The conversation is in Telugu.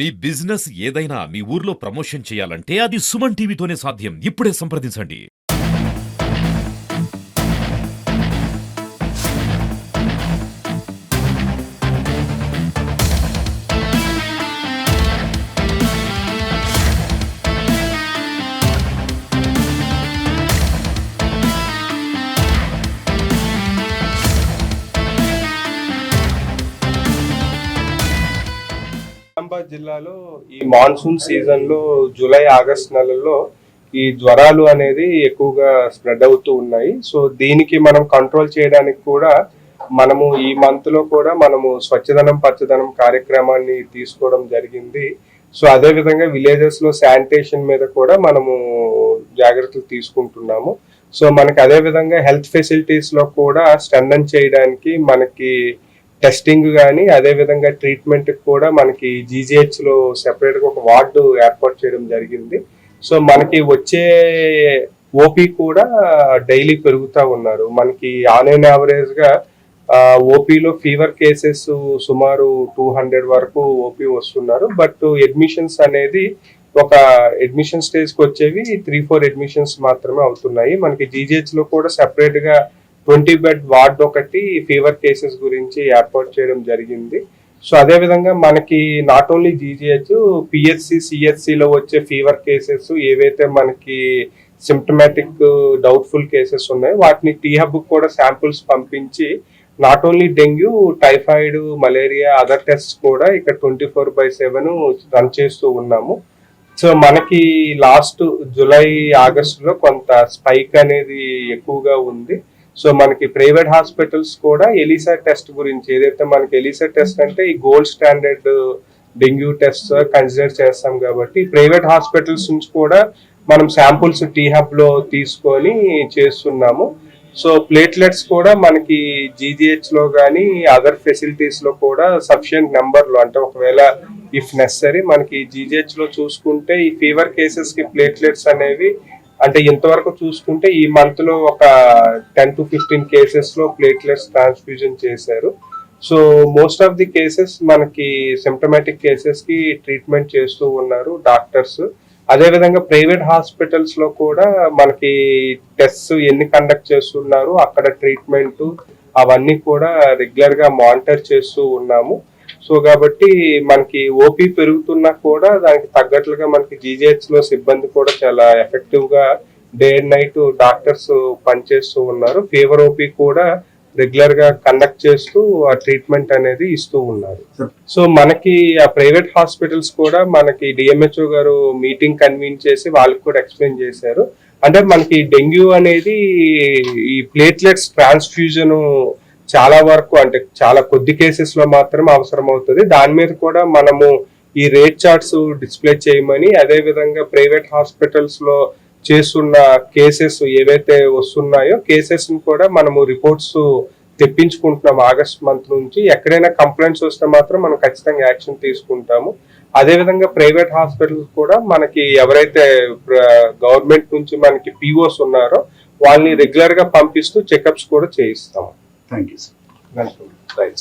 మీ బిజినెస్ ఏదైనా మీ ఊర్లో ప్రమోషన్ చేయాలంటే అది సుమన్ టీవీతోనే సాధ్యం. ఇప్పుడే సంప్రదించండి. నిజామాబాద్ జిల్లాలో ఈ మాన్సూన్ సీజన్ లో జూలై ఆగస్ట్ నెలల్లో ఈ జ్వరాలు అనేది ఎక్కువగా స్ప్రెడ్ అవుతూ ఉన్నాయి. సో దీనికి మనం కంట్రోల్ చేయడానికి కూడా మనము ఈ మంత్ లో కూడా మనము స్వచ్ఛదనం పచ్చదనం కార్యక్రమాన్ని తీసుకోవడం జరిగింది. సో అదే విధంగా విలేజెస్ లో శానిటేషన్ మీద కూడా మనము జాగ్రత్తలు తీసుకుంటున్నాము. సో మనకి అదే విధంగా హెల్త్ ఫెసిలిటీస్ లో కూడా స్ట్రెంథన్ చేయడానికి మనకి టెస్టింగ్ కానీ అదే విధంగా ట్రీట్మెంట్ కూడా మనకి జీజీహెచ్ లో సెపరేట్ గా ఒక వార్డు ఏర్పాటు చేయడం జరిగింది. సో మనకి వచ్చే ఓపీ కూడా డైలీ పెరుగుతూ ఉన్నారు. మనకి ఆన్ అండ్ యావరేజ్ గా ఓపీలో ఫీవర్ కేసెస్ సుమారు 200 వరకు ఓపీ వస్తున్నారు. బట్ అడ్మిషన్స్ అనేది ఒక అడ్మిషన్ స్టేజ్ కి వచ్చేవి 3-4 అడ్మిషన్స్ మాత్రమే అవుతున్నాయి. మనకి జీజీహెచ్ లో కూడా సెపరేట్ గా 20 బెడ్ వార్డ్ ఒకటి ఫీవర్ కేసెస్ గురించి ఏర్పాటు చేయడం జరిగింది. సో అదే విధంగా మనకి నాట్ ఓన్లీ జీజీహెచ్, పిహెచ్సి, సిహెచ్సిలో వచ్చే ఫీవర్ కేసెస్ ఏవైతే మనకి సిమ్టమాటిక్ డౌట్ఫుల్ కేసెస్ ఉన్నాయో వాటిని టీ హబ్ కూడా శాంపుల్స్ పంపించి not only dengue, typhoid, malaria other test కూడా ఇక్కడ 24/7 రన్ చేస్తూ ఉన్నాము. సో మనకి లాస్ట్ జూలై ఆగస్టులో కొంత స్పైక్ అనేది ఎక్కువగా ఉంది. సో మనకి ప్రైవేట్ హాస్పిటల్స్ కూడా ఎలిసా టెస్ట్ గురించి, ఏదైతే మనకి ఎలిసా టెస్ట్ అంటే ఈ gold standard dengue test consider చేస్తాం కాబట్టి ప్రైవేట్ హాస్పిటల్స్ నుంచి కూడా మనం శాంపుల్స్ టీ హబ్ లో తీసుకొని చేస్తున్నాము. సో ప్లేట్లెట్స్ కూడా మనకి జీజీహెచ్ లో కానీ అదర్ ఫెసిలిటీస్ లో కూడా సఫిషియంట్ నెంబర్ లో, అంటే ఒకవేళ ఇఫ్ నెసరీ మనకి జీజీహెచ్ లో చూసుకుంటే ఈ ఫీవర్ కేసెస్ కి ప్లేట్లెట్స్ అనేవి అంటే ఇంతవరకు చూసుకుంటే ఈ మంత్ లో ఒక 10 to 15 కేసెస్ లో ప్లేట్లెట్స్ ట్రాన్స్ఫ్యూజన్ చేశారు. So most of the cases మనకి సిమ్టమాటిక్ కేసెస్ కి ట్రీట్మెంట్ చేస్తూ ఉన్నారు డాక్టర్స్. అదే విధంగా ప్రైవేట్ హాస్పిటల్స్ లో కూడా మనకి టెస్ట్ ఎన్ని కండక్ట్ చేస్తున్నారు, అక్కడ ట్రీట్మెంట్ అవన్నీ కూడా రెగ్యులర్ గా మానిటర్ చేస్తూ ఉన్నాము. సో కాబట్టి మనకి ఓపీ పెరుగుతున్నా కూడా దానికి తగ్గట్లుగా మనకి జీజీహెచ్ లో సిబ్బంది కూడా చాలా ఎఫెక్టివ్ గా డే అండ్ నైట్ డాక్టర్స్ పనిచేస్తూ ఉన్నారు. ఫీవర్ ఓపీ కూడా రెగ్యులర్ గా కండక్ట్ చేస్తూ ఆ ట్రీట్మెంట్ అనేది ఇస్తూ ఉన్నారు. సో మనకి ఆ ప్రైవేట్ హాస్పిటల్స్ కూడా మనకి డిఎంహెచ్ఓ గారు మీటింగ్ కన్వీన్ చేసి వాళ్ళకి కూడా ఎక్స్ప్లెయిన్ చేశారు. అంటే మనకి డెంగ్యూ అనేది ఈ ప్లేట్లెట్స్ ట్రాన్స్ఫ్యూజన్ చాలా వరకు, అంటే చాలా కొద్ది కేసెస్ లో మాత్రమే అవసరం అవుతుంది. దాని మీద కూడా మనము ఈ రేట్ చార్ట్స్ డిస్ప్లే చేయమని, అదే విధంగా ప్రైవేట్ హాస్పిటల్స్ లో చేస్తున్న కేసెస్ ఏవైతే వస్తున్నాయో కేసెస్ ని కూడా మనము రిపోర్ట్స్ తెప్పించుకుంటున్నాం ఆగస్ట్ మంత్ నుంచి. ఎక్కడైనా కంప్లైంట్స్ వస్తే మాత్రం మనం ఖచ్చితంగా యాక్షన్ తీసుకుంటాము. అదే విధంగా ప్రైవేట్ హాస్పిటల్స్ కూడా మనకి ఎవరైతే గవర్నమెంట్ నుంచి మనకి పిఓస్ ఉన్నారో వాళ్ళని రెగ్యులర్ గా పంపిస్తూ చెకప్స్ కూడా చేయిస్తాము. Thank you, sir. Welcome. Right.